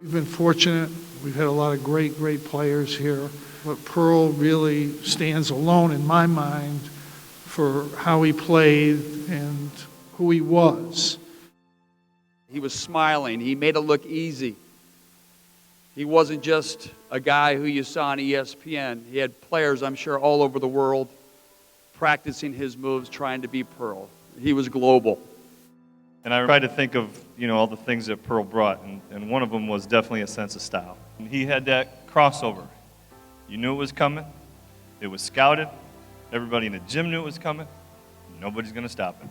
We've been fortunate. We've had a lot of great players here. But Pearl really stands alone in my mind for how he played and who he was. He was smiling. He made it look easy. He wasn't just a guy who you saw on ESPN. He had players, I'm sure, all over the world practicing his moves, trying to be Pearl. He was global. And I tried to think of, all the things that Pearl brought, and one of them was definitely a sense of style. And he had that crossover. You knew it was coming. It was scouted. Everybody in the gym knew it was coming. Nobody's going to stop him.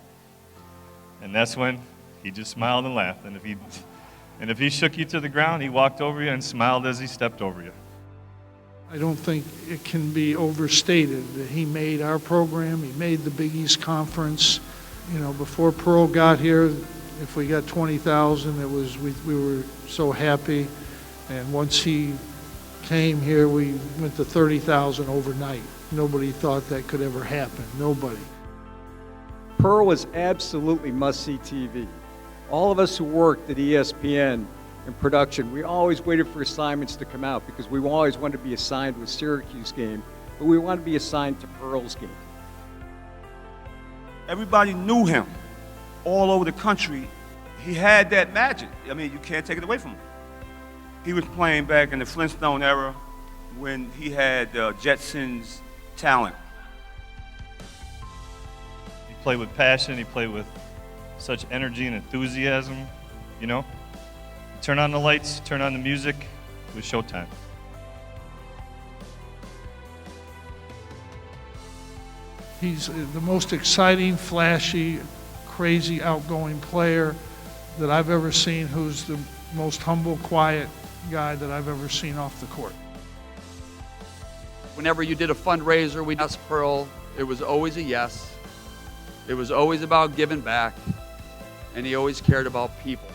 And that's when he just smiled and laughed. And if he shook you to the ground, he walked over you and smiled as he stepped over you. I don't think it can be overstated that he made our program. He made the Big East Conference. Before Pearl got here, if we got 20,000, we were so happy. And once he came here, we went to 30,000 overnight. Nobody thought that could ever happen. Nobody. Pearl was absolutely must-see TV. All of us who worked at ESPN in production, we always waited for assignments to come out because we always wanted to be assigned to a Syracuse game, but we wanted to be assigned to Pearl's game. Everybody knew him all over the country. He had that magic. I mean, you can't take it away from him. He was playing back in the Flintstone era when he had Jetsons talent. He played with passion. He played with such energy and enthusiasm, Turn on the lights, turn on the music, it was showtime. He's the most exciting, flashy, crazy, outgoing player that I've ever seen, who's the most humble, quiet guy that I've ever seen off the court. Whenever you did a fundraiser, we asked Pearl, it was always a yes. It was always about giving back, and he always cared about people.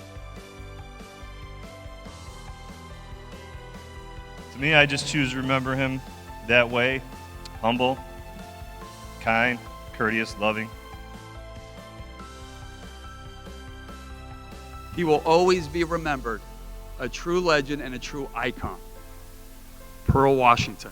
To me, I just choose to remember him that way, humble, kind, courteous, loving. He will always be remembered, a true legend and a true icon. Pearl Washington.